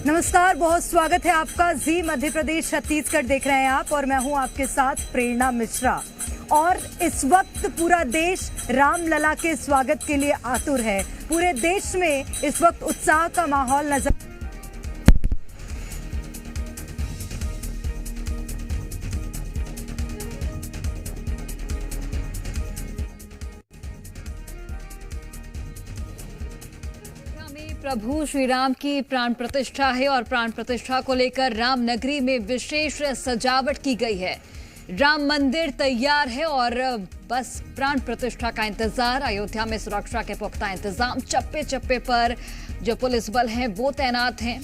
नमस्कार, बहुत स्वागत है आपका। जी मध्य प्रदेश छत्तीसगढ़ देख रहे हैं आप और मैं हूं आपके साथ प्रेरणा मिश्रा। और इस वक्त पूरा देश रामलला के स्वागत के लिए आतुर है। पूरे देश में इस वक्त उत्साह का माहौल नजर प्रभु श्री राम की प्राण प्रतिष्ठा है और प्राण प्रतिष्ठा को लेकर राम नगरी में विशेष सजावट की गई है। राम मंदिर तैयार है और बस प्राण प्रतिष्ठा का इंतजार। अयोध्या में सुरक्षा के पुख्ता इंतजाम, चप्पे चप्पे पर जो पुलिस बल हैं वो तैनात हैं।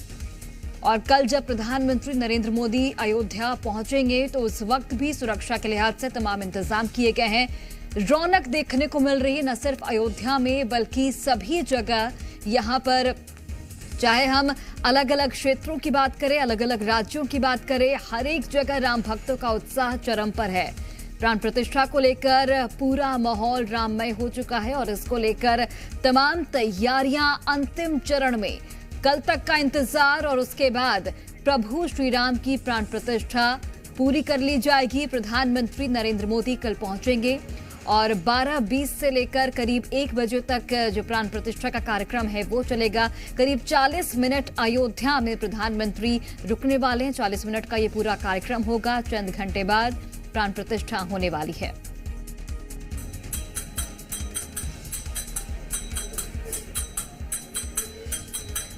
और कल जब प्रधानमंत्री नरेंद्र मोदी अयोध्या पहुंचेंगे तो उस वक्त भी सुरक्षा के लिहाज से तमाम इंतजाम किए गए हैं। रौनक देखने को मिल रही है न सिर्फ अयोध्या में बल्कि सभी जगह। यहाँ पर चाहे हम अलग अलग क्षेत्रों की बात करें, अलग अलग राज्यों की बात करें, हर एक जगह राम भक्तों का उत्साह चरम पर है। प्राण प्रतिष्ठा को लेकर पूरा माहौल राममय हो चुका है और इसको लेकर तमाम तैयारियां अंतिम चरण में। कल तक का इंतजार और उसके बाद प्रभु श्री राम की प्राण प्रतिष्ठा पूरी कर ली जाएगी। प्रधानमंत्री नरेंद्र मोदी कल पहुंचेंगे और 12:20 से लेकर करीब 1 बजे तक जो प्राण प्रतिष्ठा का कार्यक्रम है वो चलेगा। करीब 40 मिनट अयोध्या में प्रधानमंत्री रुकने वाले हैं। 40 मिनट का ये पूरा कार्यक्रम होगा। चंद घंटे बाद प्राण प्रतिष्ठा होने वाली है।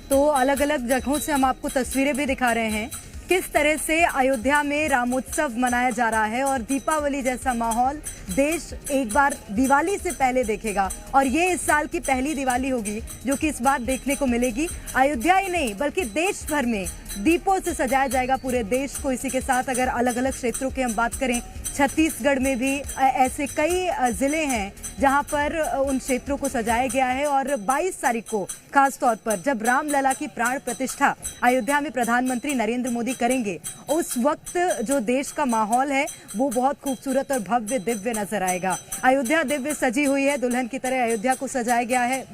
तो अलग अलग जगहों से हम आपको तस्वीरें भी दिखा रहे हैं किस तरह से अयोध्या में रामोत्सव मनाया जा रहा है और दीपावली जैसा माहौल देश एक बार दिवाली से पहले देखेगा। और ये इस साल की पहली दिवाली होगी जो कि इस बार देखने को मिलेगी। अयोध्या ही नहीं बल्कि देश भर में दीपों से सजाया जाएगा पूरे देश को। इसी के साथ अगर अलग अलग क्षेत्रों की हम बात करें, छत्तीसगढ़ में भी ऐसे कई जिले हैं जहां पर उन क्षेत्रों को सजाया गया है। और 22 तारीख को खास तौर पर जब रामलला की प्राण प्रतिष्ठा अयोध्या में प्रधानमंत्री नरेंद्र मोदी करेंगे, उस वक्त जो देश का माहौल है वो बहुत खूबसूरत और भव्य दिव्य नजर आएगा। अयोध्या दिव्य सजी हुई है, दुल्हन की तरह अयोध्या को सजाया गया है।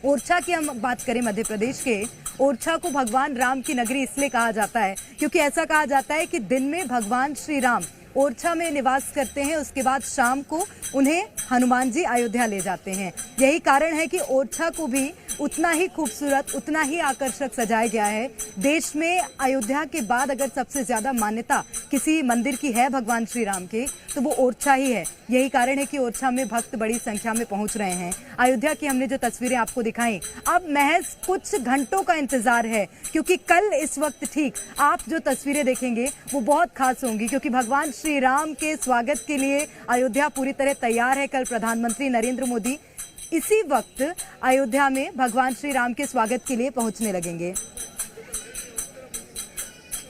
ओरछा की हम बात करें, मध्य प्रदेश के ओरछा को भगवान राम की नगरी इसलिए कहा जाता है क्योंकि ऐसा कहा जाता है कि दिन में भगवान श्री राम ओरछा में निवास करते हैं, उसके बाद शाम को उन्हें हनुमान जी अयोध्या ले जाते हैं। यही कारण है कि ओरछा को भी उतना ही खूबसूरत, उतना ही आकर्षक सजाया गया है। देश में अयोध्या के बाद अगर सबसे ज्यादा मान्यता किसी मंदिर की है भगवान श्री राम के तो वो ओरछा ही है। यही कारण है कि ओरछा में भक्त बड़ी संख्या में पहुंच रहे हैं। अयोध्या की हमने जो तस्वीरें आपको दिखाई, अब महज कुछ घंटों का इंतजार है क्योंकि कल इस वक्त ठीक आप जो तस्वीरें देखेंगे वो बहुत खास होंगी क्योंकि भगवान श्री राम के स्वागत के लिए अयोध्या पूरी तरह तैयार है। कल प्रधानमंत्री नरेंद्र मोदी इसी वक्त अयोध्या में भगवान श्री राम के स्वागत के लिए पहुंचने लगेंगे।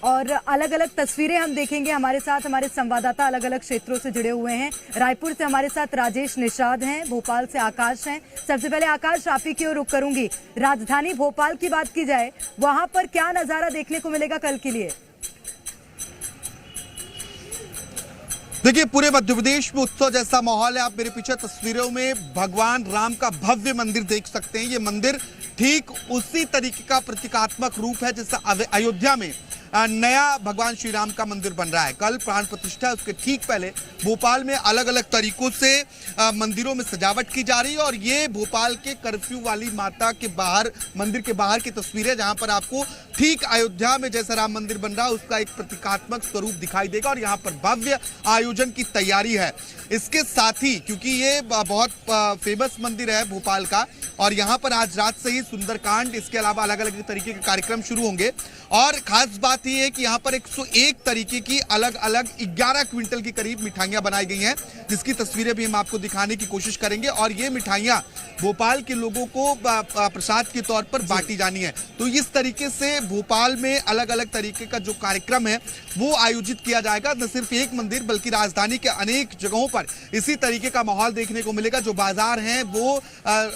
और अलग अलग तस्वीरें हम देखेंगे। हमारे साथ हमारे संवाददाता अलग अलग क्षेत्रों से जुड़े हुए हैं। रायपुर से हमारे साथ राजेश निषाद हैं, भोपाल से आकाश हैं। सबसे पहले आकाश, आप ही की ओर रुख करूंगी। राजधानी भोपाल की बात की जाए, वहां पर क्या नजारा देखने को मिलेगा कल के लिए? देखिए, पूरे मध्य प्रदेश में उत्सव जैसा माहौल है। आप मेरे पीछे तस्वीरों में भगवान राम का भव्य मंदिर देख सकते हैं। ये मंदिर ठीक उसी तरीके का प्रतीकात्मक रूप है जैसा अयोध्या में नया भगवान श्री राम का मंदिर बन रहा है। कल प्राण प्रतिष्ठा है, उसके ठीक पहले भोपाल में अलग अलग तरीकों से मंदिरों में सजावट की जा रही है। और ये भोपाल के कर्फ्यू वाली माता के बाहर, मंदिर के बाहर की तस्वीर है जहां पर आपको ठीक अयोध्या में जैसा राम मंदिर बन रहा है उसका एक प्रतीकात्मक स्वरूप दिखाई देगा। और यहाँ पर भव्य आयोजन की तैयारी है। इसके साथ ही क्योंकि ये बहुत फेमस मंदिर है भोपाल का और यहाँ पर आज रात से ही सुंदरकांड, इसके अलावा अलग अलग तरीके के कार्यक्रम शुरू होंगे। और खास बात यह है कि यहाँ पर 101 तरीके की अलग अलग 11 क्विंटल के करीब मिठाइयां बनाई गई हैं, जिसकी तस्वीरें भी हम आपको दिखाने की कोशिश करेंगे। और ये मिठाइयां भोपाल के लोगों को प्रसाद के तौर पर बांटी जानी है। तो इस तरीके से भोपाल में अलग अलग तरीके का जो कार्यक्रम है वो आयोजित किया जाएगा। न सिर्फ एक मंदिर बल्कि राजधानी के अनेक जगहों पर इसी तरीके का माहौल देखने को मिलेगा। जो बाजार हैं वो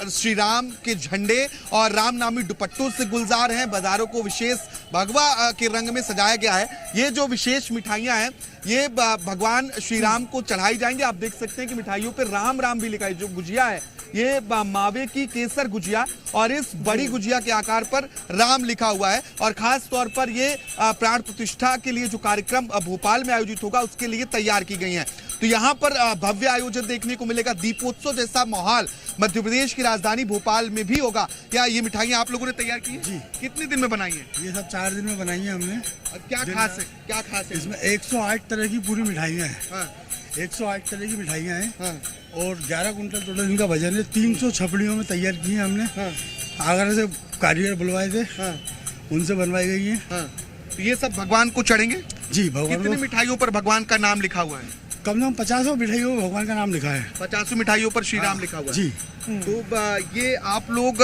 श्री राम के झंडे और राम नामी दुपट्टों से गुलजार हैं। बाजारों को विशेष भगवा के रंग में सजाया गया है। ये जो विशेष मिठाइयां हैं ये भगवान श्री राम को चढ़ाई जाएंगे। आप देख सकते हैं कि मिठाइयों पे राम राम भी लिखा है। जो गुजिया है ये मावे की केसर गुजिया और इस बड़ी गुजिया के आकार पर राम लिखा हुआ है और खास तौर पर ये प्राण प्रतिष्ठा के लिए जो कार्यक्रम भोपाल में आयोजित होगा उसके लिए तैयार की गई है। तो यहाँ पर भव्य आयोजन देखने को मिलेगा। दीपोत्सव जैसा माहौल मध्य प्रदेश की राजधानी भोपाल में भी होगा। क्या ये मिठाइयाँ आप लोगों ने तैयार की है? जी। कितने दिन में बनाई है? ये सब 4 दिन में बनाई है हमने। और क्या खास है इसमें 108 तरह की पूरी मिठाइयाँ हैं। हाँ। 108 तरह की मिठाइयाँ हैं। हाँ। और 11 कुंटल टोटल इनका वजन है। 300 छपड़ियों में तैयार की है हमने। हाँ। आगरा से कारीगर बुलवाए थे। हाँ। उनसे बनवाई गई है। हाँ। तो ये सब भगवान को चढ़ेंगे? जी, भगवान कितनी मिठाइयों पर भगवान का नाम लिखा हुआ है? कम से कम 50 मिठाइयों में भगवान का नाम लिखा है। 50 मिठाइयों पर श्री राम लिखा हुआ है। जी। तो ये आप लोग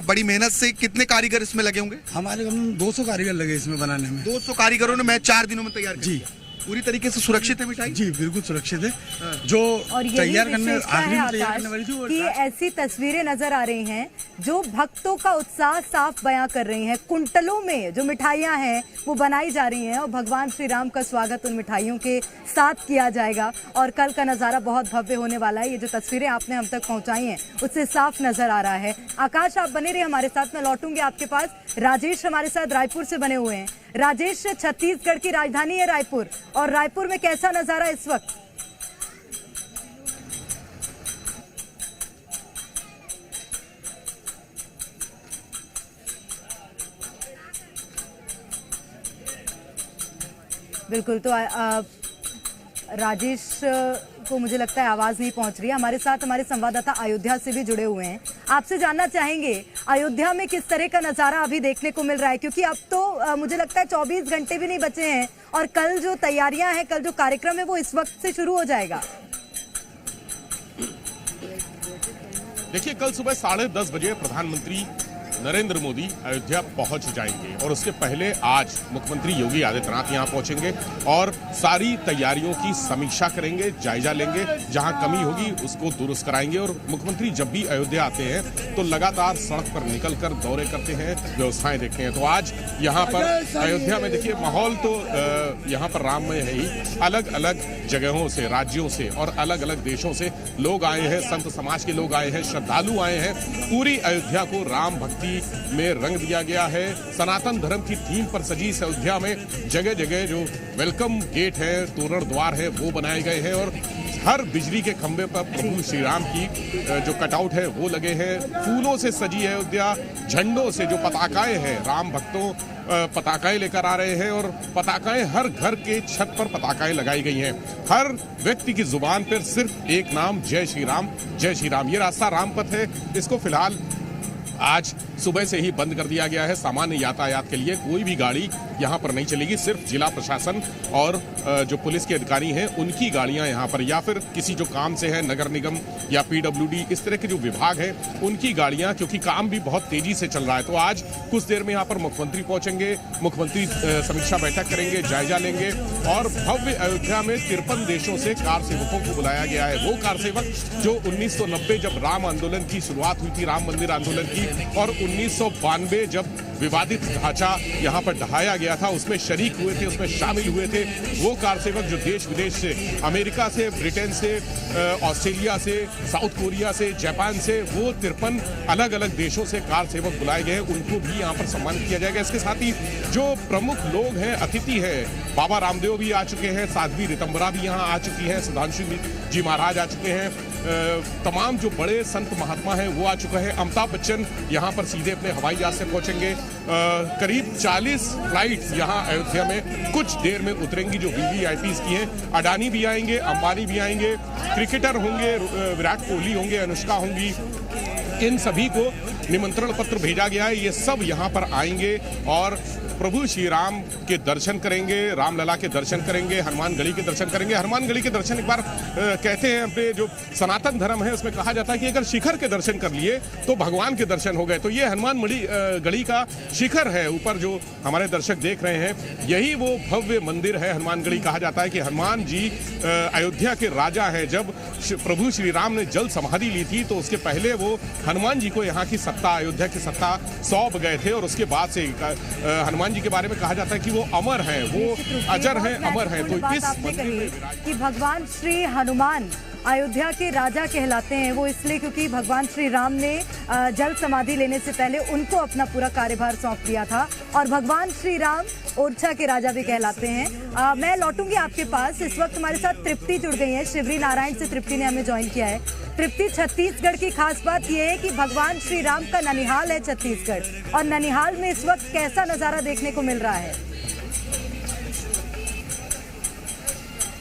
बड़ी मेहनत से, कितने कारीगर इसमें लगे होंगे? हमारे कम 200 कारीगर लगे इसमें बनाने में। 200 कारीगरों ने मैं 4 दिनों में तैयार कर जी। दिया। पूरी तरीके से सुरक्षित है मिठाई? जी, बिल्कुल सुरक्षित है। हाँ। जो और यही तैयार करने विशेषता आखिरी है में तैयार आकाश करने वाली थी वो कि ऐसी तस्वीरें नजर आ रही हैं जो भक्तों का उत्साह साफ बयां कर रही हैं। कुंटलों में जो मिठाइयां हैं वो बनाई जा रही हैं और भगवान श्री राम का स्वागत उन मिठाइयों के साथ किया जाएगा। और कल का नज़ारा बहुत भव्य होने वाला है। ये जो तस्वीरें आपने हम तक पहुंचाई हैं उससे साफ नजर आ रहा है। आकाश, आप बने रहिए हमारे साथ, मैं लौटूंगी आपके पास। राजेश हमारे साथ रायपुर से बने हुए हैं। राजेश, छत्तीसगढ़ की राजधानी है रायपुर, और रायपुर में कैसा नजारा इस वक्त? बिल्कुल। तो राजेश को मुझे लगता है आवाज नहीं पहुंच रही है। हमारे साथ हमारे संवाददाता अयोध्या से भी जुड़े हुए हैं। आपसे जानना चाहेंगे अयोध्या में किस तरह का नजारा अभी देखने को मिल रहा है, क्योंकि अब तो मुझे लगता है 24 घंटे भी नहीं बचे हैं और कल जो तैयारियां हैं, कल जो कार्यक्रम है वो इस वक्त से शुरू हो जाएगा। देखिए, कल सुबह 10:30 बजे प्रधानमंत्री नरेंद्र मोदी अयोध्या पहुंच जाएंगे और उसके पहले आज मुख्यमंत्री योगी आदित्यनाथ यहां पहुंचेंगे और सारी तैयारियों की समीक्षा करेंगे, जायजा लेंगे, जहां कमी होगी उसको दुरुस्त कराएंगे। और मुख्यमंत्री जब भी अयोध्या आते हैं तो लगातार सड़क पर निकलकर दौरे करते हैं, व्यवस्थाएं देखते हैं। तो आज यहां पर अयोध्या में देखिए माहौल तो यहां पर राममय है ही। अलग अलग जगहों से, राज्यों से और अलग अलग देशों से लोग आए हैं, संत समाज के लोग आए हैं, श्रद्धालु आए हैं। पूरी अयोध्या को राम भक्ति में रंग दिया गया है। सनातन धर्म की थीम पर सजी इस अयोध्या में जगह जगह जो वेलकम गेट है, तोरण द्वार है, वो बनाए गए हैं और हर बिजली के खंभे पर प्रभु श्री राम की जो कटआउट है वो लगे हैं। फूलों से सजी है अयोध्या, झंडों से जो पताकाएं हैं, राम भक्तों पताकाएं लेकर आ रहे हैं और पताकाएं हर घर के छत पर पताकाएं लगाई गई हैं। हर व्यक्ति की जुबान पर सिर्फ एक नाम, जय श्री राम, जय श्री राम। ये रास्ता रामपथ है, इसको फिलहाल आज सुबह से ही बंद कर दिया गया है। सामान्य यातायात के लिए कोई भी गाड़ी यहाँ पर नहीं चलेगी। सिर्फ जिला प्रशासन और जो पुलिस के अधिकारी हैं उनकी गाड़ियाँ यहाँ पर, या फिर किसी जो काम से है, नगर निगम या PWD, इस तरह के जो विभाग हैं उनकी गाड़ियाँ, क्योंकि काम भी बहुत तेजी से चल रहा है। तो आज कुछ देर में यहाँ पर मुख्यमंत्री पहुंचेंगे, मुख्यमंत्री समीक्षा बैठक करेंगे, जायजा लेंगे और भव्य अयोध्या में 53 देशों से कार सेवकों को बुलाया गया है। वो कार सेवक जो 1990 जब राम आंदोलन की शुरुआत हुई थी, राम मंदिर आंदोलन की, और 1992 जब विवादित ढांचा यहाँ पर ढहाया गया था उसमें शरीक हुए थे, उसमें शामिल हुए थे, वो कार सेवक जो देश विदेश से, अमेरिका से, ब्रिटेन से, ऑस्ट्रेलिया से, साउथ कोरिया से, जापान से, वो 53 अलग अलग देशों से कार सेवक बुलाए गए हैं, उनको भी यहाँ पर सम्मानित किया जाएगा। इसके साथ ही जो प्रमुख लोग हैं, अतिथि हैं, बाबा रामदेव भी आ चुके हैं, साध्वी ऋतंबरा भी यहाँ आ चुकी हैं, सुधांशु जी महाराज आ चुके हैं, तमाम जो बड़े संत महात्मा हैं वो आ चुका है। अमिताभ बच्चन यहाँ पर सीधे अपने हवाई जहाज से पहुंचेंगे। करीब 40 फ्लाइट यहाँ अयोध्या में कुछ देर में उतरेंगी जो VVIPs की हैं। अडानी भी आएंगे, अंबानी भी आएंगे, क्रिकेटर होंगे, विराट कोहली होंगे, अनुष्का होंगी, इन सभी को निमंत्रण पत्र भेजा गया है। ये सब यहाँ पर आएंगे और प्रभु श्री राम के दर्शन करेंगे, रामलला के दर्शन करेंगे, हनुमान गढ़ी के दर्शन करेंगे। हनुमान गढ़ी के दर्शन एक बार कहते हैं, अपने जो सनातन धर्म है उसमें कहा जाता है कि अगर शिखर के दर्शन कर लिए तो भगवान के दर्शन हो गए। तो ये हनुमान गढ़ी का शिखर है, ऊपर जो हमारे दर्शक देख रहे हैं, यही वो भव्य मंदिर है हनुमान गढ़ी। कहा जाता है कि हनुमान जी अयोध्या के राजा हैं। जब प्रभु श्री राम ने जल समाधि ली थी तो उसके पहले वो हनुमान जी को यहाँ की सत्ता, अयोध्या की सत्ता सौंप गए थे और उसके बाद से हनुमान जी के बारे में कहा जाता है कि वो अमर हैं, वो अजर हैं, अमर हैं। तो इस मंदिर में कि भगवान श्री हनुमान अयोध्या के राजा कहलाते हैं। वो इसलिए क्योंकि भगवान श्री राम ने जल समाधि लेने से पहले उनको अपना पूरा कार्यभार सौंप दिया था और भगवान श्री राम ओरछा के राजा भी कहलाते हैं। मैं लौटूंगी आपके पास। इस वक्त हमारे साथ तृप्ति जुड़ गई है, शिवरी नारायण से तृप्ति ने हमें ज्वाइन किया है। तृप्ति, छत्तीसगढ़ की खास बात यह है कि भगवान श्री राम का ननिहाल है छत्तीसगढ़, और ननिहाल में इस वक्त कैसा नजारा देखने को मिल रहा है?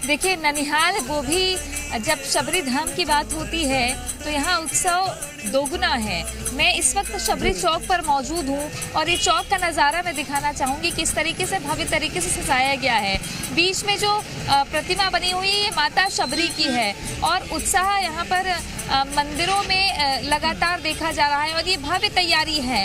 देखिए, ननिहाल वो भी जब शबरी धाम की बात होती है तो यहाँ उत्सव दोगुना है। मैं इस वक्त शबरी चौक पर मौजूद हूँ और ये चौक का नज़ारा मैं दिखाना चाहूँगी किस तरीके से भव्य तरीके से सजाया गया है। बीच में जो प्रतिमा बनी हुई है ये माता शबरी की है और उत्साह यहाँ पर मंदिरों में लगातार देखा जा रहा है और ये भव्य तैयारी है।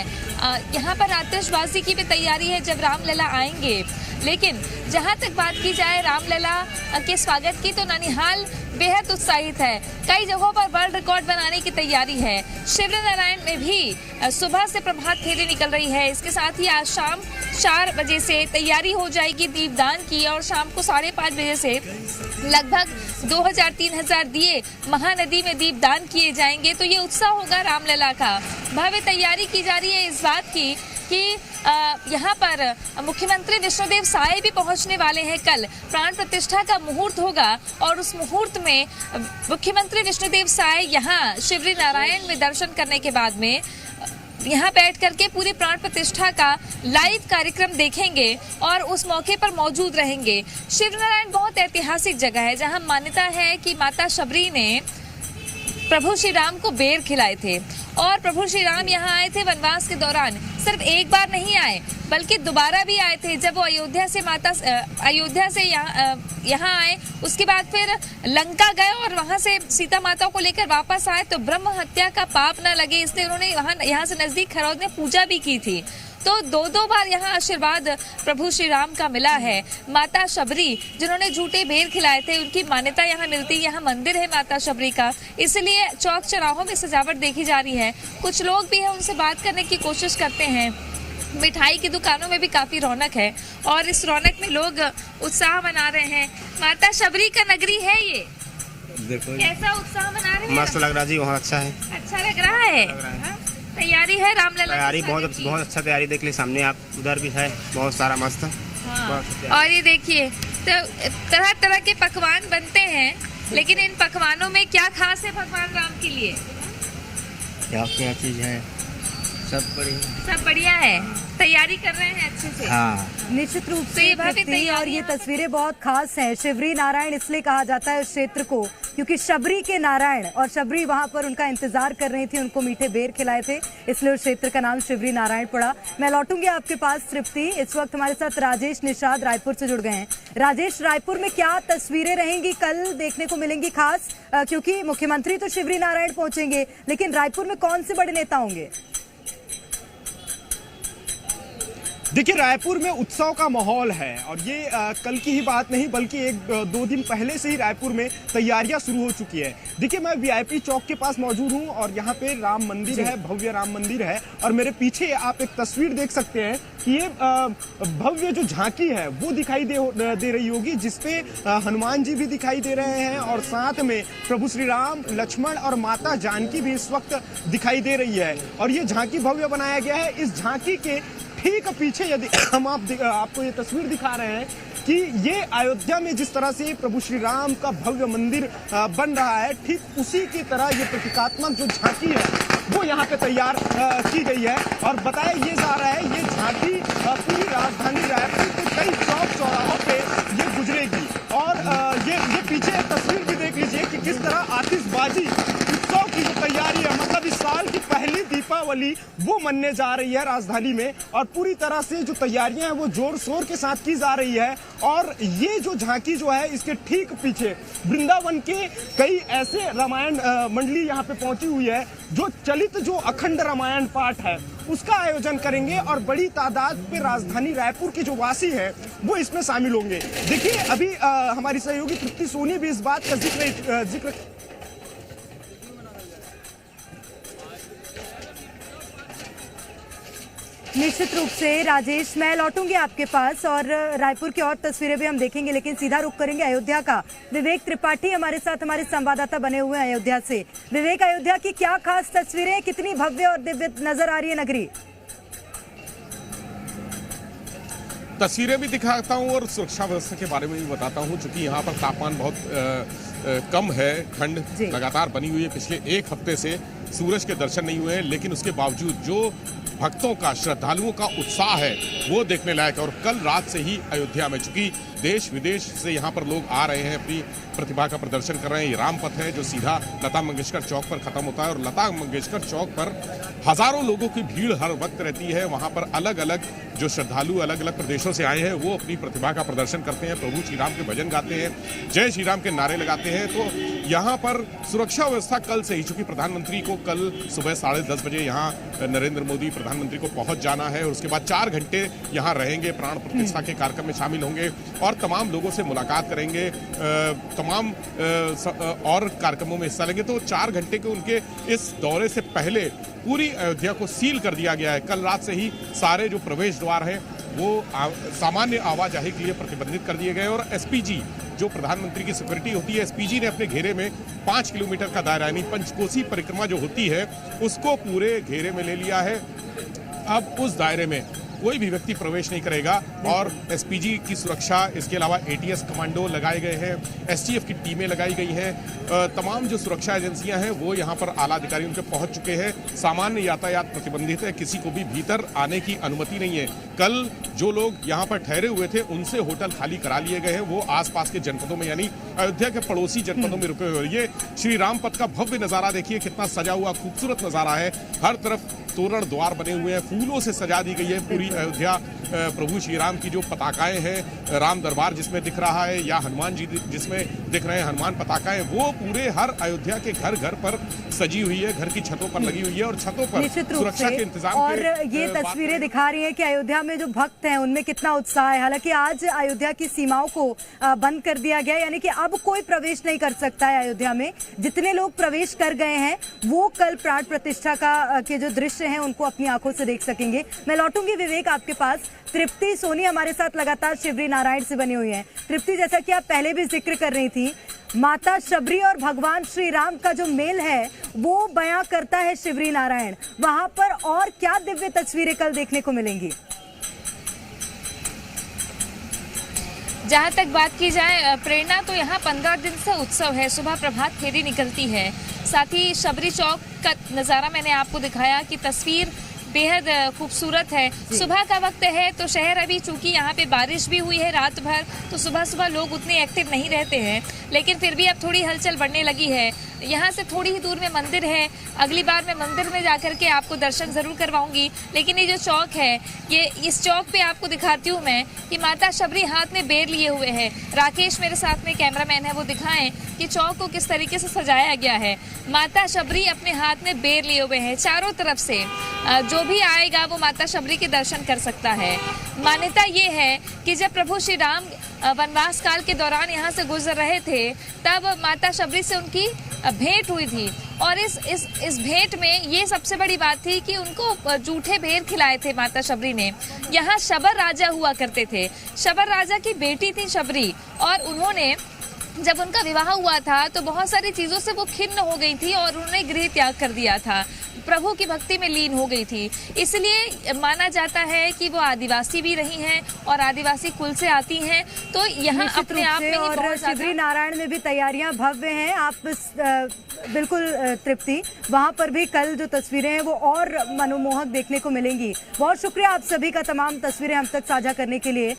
यहाँ पर आतिशबाजी की भी तैयारी है जब रामलला आएंगे। लेकिन जहाँ तक बात की जाए रामलला के स्वागत की तो ननिहाल बेहद उत्साहित है। कई जगहों पर वर्ल्ड रिकॉर्ड बनाने की तैयारी है। शिवरी नारायण में भी सुबह से प्रभात फेरी निकल रही है। इसके साथ ही आज शाम 4 बजे से तैयारी हो जाएगी दीपदान की और शाम को 5:30 बजे से लगभग 2000-3000 दिए महानदी में दीपदान किए जाएंगे। तो ये उत्साह होगा रामलला का। भव्य तैयारी की जा रही है इस बात की कि यहाँ पर मुख्यमंत्री विष्णुदेव साय भी पहुँचने वाले हैं। कल प्राण प्रतिष्ठा का मुहूर्त होगा और उस मुहूर्त में मुख्यमंत्री विष्णुदेव साय यहाँ शिवरी नारायण में दर्शन करने के बाद में यहाँ बैठ करके पूरी प्राण प्रतिष्ठा का लाइव कार्यक्रम देखेंगे और उस मौके पर मौजूद रहेंगे। शिवरी नारायण बहुत ऐतिहासिक जगह है जहाँ मान्यता है कि माता शबरी ने प्रभु श्री राम को बेर खिलाए थे और प्रभु श्री राम यहाँ आए थे वनवास के दौरान। सिर्फ एक बार नहीं आए बल्कि दोबारा भी आए थे जब वो अयोध्या से यहाँ आए। उसके बाद फिर लंका गए और वहां से सीता माता को लेकर वापस आए तो ब्रह्म हत्या का पाप न लगे इसलिए उन्होंने यहाँ से नजदीक खरौद में पूजा भी की थी। तो 2 बार यहाँ आशीर्वाद प्रभु श्री राम का मिला है। माता शबरी जिन्होंने झूठे बेर खिलाए थे उनकी मान्यता यहाँ मिलती है। यहाँ मंदिर है माता शबरी का, इसलिए चौक चौराहों में सजावट देखी जा रही है। कुछ लोग भी हैं उनसे बात करने की कोशिश करते हैं। मिठाई की दुकानों में भी काफी रौनक है और इस रौनक में लोग उत्साह मना रहे हैं। माता शबरी का नगरी है ये, कैसा उत्साह मना रहे हैं? मस्त लग रहा जी, वहाँ अच्छा है। अच्छा लग रहा है। तैयारी है रामलला तैयारी बहुत अच्छा तैयारी देख ली सामने आप, उधर भी है बहुत सारा मस्त। हाँ। और ये देखिए तो तरह तरह के पकवान बनते हैं, लेकिन इन पकवानों में क्या खास है भगवान राम के लिए? क्या चीज है? सब बढ़िया है। तैयारी कर रहे हैं अच्छे से। हाँ। निश्चित रूप से ये भक्ति और ये तस्वीरें बहुत खास हैं। शिवरी नारायण इसलिए कहा जाता है उस क्षेत्र को क्योंकि शबरी के नारायण और शबरी वहां पर उनका इंतजार कर रही थी, उनको मीठे बेर खिलाए थे, इसलिए उस क्षेत्र का नाम शिवरी नारायण पड़ा। मैं लौटूंगी आपके पास तृप्ति। इस वक्त हमारे साथ राजेश निषाद रायपुर से जुड़ गए हैं। राजेश, रायपुर में क्या तस्वीरें रहेंगी कल देखने को मिलेंगी खास, क्योंकि मुख्यमंत्री तो शिवरी नारायण पहुंचेंगे लेकिन रायपुर में कौन से बड़े नेता होंगे? देखिए, रायपुर में उत्सव का माहौल है और ये कल की ही बात नहीं बल्कि 1-2 दिन पहले से ही रायपुर में तैयारियां शुरू हो चुकी है। देखिए, मैं वीआईपी चौक के पास मौजूद हूं और यहाँ पे राम मंदिर है, भव्य राम मंदिर है और मेरे पीछे आप एक तस्वीर देख सकते हैं कि ये भव्य जो झांकी है वो दिखाई दे रही होगी जिसपे हनुमान जी भी दिखाई दे रहे हैं और साथ में प्रभु श्री राम, लक्ष्मण और माता जानकी भी इस वक्त दिखाई दे रही है और ये झांकी भव्य बनाया गया है। इस झांकी के ठीक पीछे यदि हम आपको ये तस्वीर दिखा रहे हैं कि ये अयोध्या में जिस तरह से प्रभु श्री राम का भव्य मंदिर बन रहा है, ठीक उसी की तरह ये प्रतीकात्मक जो झांकी है वो यहाँ पे तैयार की गई है और बताया ये जा रहा है ये झांकी पूरी राजधानी रायपुर के कई चौक चौराहों पे ये गुजरेगी और ये पीछे तस्वीर भी देख लीजिए कि किस तरह आतिशबाजी उत्सव की जो तैयारी है, मतलब इस साल की पहली दीपावली वो मनने जा रही है राजधानी में और पूरी तरह से जो तैयारियां हैं वो जोर शोर के साथ की जा रही है। और ये जो झांकी जो है इसके ठीक पीछे वृंदावन के कई ऐसे रामायण मंडली यहाँ पे पहुंची हुई है जो चलित जो अखंड रामायण पाठ है उसका आयोजन करेंगे और बड़ी तादाद पे राजधानी रायपुर के जो वासी हैं वो इसमें शामिल होंगे। देखिए, अभी हमारी सहयोगी तृप्ति सोनी भी इस बात का जिक्र निश्चित रूप से राजेश, मैं लौटूंगी आपके पास और रायपुर की और तस्वीरें भी हम देखेंगे, लेकिन सीधा रुख करेंगे अयोध्या का। विवेक त्रिपाठी हमारे साथ, हमारे संवाददाता बने हुए हैं अयोध्या से। विवेक, अयोध्या की क्या खास तस्वीरें, कितनी भव्य और दिव्य नजर आ रही है नगरी? तस्वीरें भी दिखाता हूं और सुरक्षा व्यवस्था के बारे में भी बताता हूं, क्योंकि यहाँ पर तापमान बहुत कम है, ठंड लगातार बनी हुई है। पिछले एक हफ्ते से सूरज के दर्शन नहीं हुए हैं, लेकिन उसके बावजूद जो भक्तों का, श्रद्धालुओं का उत्साह है वो देखने लायक है। और कल रात से ही अयोध्या में, चूंकि देश विदेश से यहाँ पर लोग आ रहे हैं, अपनी प्रतिभा का प्रदर्शन कर रहे हैं। ये रामपथ है जो सीधा लता मंगेशकर चौक पर खत्म होता है और लता मंगेशकर चौक पर हजारों लोगों की भीड़ हर वक्त रहती है। वहां पर अलग अलग जो श्रद्धालु अलग अलग प्रदेशों से आए हैं वो अपनी प्रतिभा का प्रदर्शन करते हैं, प्रभु श्री राम के भजन गाते हैं, जय श्री राम के नारे लगाते हैं। तो यहाँ पर सुरक्षा व्यवस्था कल से ही, चूंकि प्रधानमंत्री को कल सुबह 10:30 बजे यहाँ नरेंद्र मोदी प्रधानमंत्री को पहुंच जाना है और उसके बाद 4 घंटे यहाँ रहेंगे, प्राण प्रतिष्ठा के कार्यक्रम में शामिल होंगे और तमाम लोगों से मुलाकात करेंगे, तमाम और कार्यक्रमों में हिस्सा लेंगे। तो 4 घंटे के उनके इस दौरे से पहले पूरी अयोध्या को सील कर दिया गया है। कल रात से ही सारे जो प्रवेश द्वार हैं वो सामान्य आवाजाही के लिए प्रतिबंधित कर दिए गए और एसपीजी, जो प्रधानमंत्री की सिक्योरिटी होती है, एसपीजी ने अपने घेरे में 5 किलोमीटर का दायरा, यानी पंचकोसी परिक्रमा जो होती है उसको पूरे घेरे में ले लिया है। अब उस दायरे में कोई भी व्यक्ति प्रवेश नहीं करेगा और एसपीजी की सुरक्षा, इसके अलावा एटीएस कमांडो लगाए गए हैं, एसटीएफ की टीमें लगाई गई हैं। तमाम जो सुरक्षा एजेंसियां हैं वो यहाँ पर आला अधिकारी उनके पहुंच चुके हैं। सामान्य यातायात प्रतिबंधित है, किसी को भी भीतर आने की अनुमति नहीं है। कल जो लोग यहाँ पर ठहरे हुए थे उनसे होटल खाली करा लिए गए हैं, वो आसपास के जनपदों में यानी अयोध्या के पड़ोसी जनपदों में रुके हुए। ये श्री राम पथ का भव्य नजारा देखिए, कितना सजा हुआ खूबसूरत नजारा है। हर तरफ तोरण द्वार बने हुए हैं, फूलों से सजा दी गई है पूरी अयोध्या। प्रभु श्री राम की जो पताकाएं हैं, राम दरबार जिसमें दिख रहा है या हनुमान जी जिसमें दिख रहे हैं हनुमान पताकाएं, वो पूरे हर अयोध्या के घर घर पर सजी हुई है, घर की छतों पर लगी हुई है और छतों पर सुरक्षा के इंतजाम। और ये तस्वीरें दिखा रही हैं कि अयोध्या में जो भक्त हैं उनमें कितना उत्साह है। हालांकि आज अयोध्या की सीमाओं को बंद कर दिया गया, यानी कि अब कोई प्रवेश नहीं कर सकता है अयोध्या में। जितने लोग प्रवेश कर गए हैं वो कल प्राण प्रतिष्ठा का के जो दृश्य हैं उनको अपनी आंखों से देख सकेंगे। मैं लौटूंगी विवेक आपके पास। तृप्ति सोनी हमारे साथ लगातार शिवरी नारायण से बनी हुई है। तृप्ति, जैसा कि आप पहले भी जिक्र कर रही थी, माता शबरी और भगवान श्री राम का जो मेल है वो बयां करता है शिवरी नारायण। वहां पर और क्या दिव्य तस्वीरें कल देखने को मिलेंगी? जहाँ तक बात की जाए प्रेरणा, तो यहाँ 15 दिन से उत्सव है। सुबह प्रभात फेरी निकलती है, साथ ही शबरी चौक का नज़ारा मैंने आपको दिखाया कि तस्वीर बेहद खूबसूरत है। सुबह का वक्त है तो शहर, अभी चूंकि यहाँ पे बारिश भी हुई है रात भर, तो सुबह सुबह लोग उतने एक्टिव नहीं रहते हैं, लेकिन फिर भी अब थोड़ी हलचल बढ़ने लगी है। यहाँ से थोड़ी ही दूर में मंदिर है, अगली बार मैं मंदिर में जाकर के आपको दर्शन जरूर करवाऊंगी। लेकिन ये जो चौक है, ये इस चौक पे आपको दिखाती हूँ मैं कि माता शबरी हाथ में बेर लिए हुए है। राकेश मेरे साथ में कैमरामैन है, वो दिखाएं कि चौक को किस तरीके से सजाया गया है। माता शबरी अपने हाथ में बेर लिए हुए हैं, चारों तरफ से जो भी आएगा वो माता शबरी के दर्शन कर सकता है। मान्यता ये है कि जब प्रभु श्री राम वनवास काल के दौरान यहाँ से गुजर रहे थे, तब माता शबरी से उनकी भेंट हुई थी और इस भेंट में ये सबसे बड़ी बात थी कि उनको जूठे भेर खिलाए थे माता शबरी ने। यहाँ शबर राजा हुआ करते थे, शबर राजा की बेटी थी शबरी, और उन्होंने जब उनका विवाह हुआ था तो बहुत सारी चीज़ों से वो खिन्न हो गई थी और उन्होंने गृह त्याग कर दिया था, प्रभु की भक्ति में लीन हो गई थी। इसलिए माना जाता है कि वो आदिवासी भी रही हैं और आदिवासी कुल से आती हैं, तो यहाँ अपने आप में ही और शिवरी नारायण में भी तैयारियां भव्य हैं। आप बिल्कुल तृप्ति, वहां पर भी कल जो तस्वीरें हैं वो और मनोमोहक देखने को मिलेंगी। बहुत शुक्रिया आप सभी का, तमाम तस्वीरें हम तक साझा करने के लिए।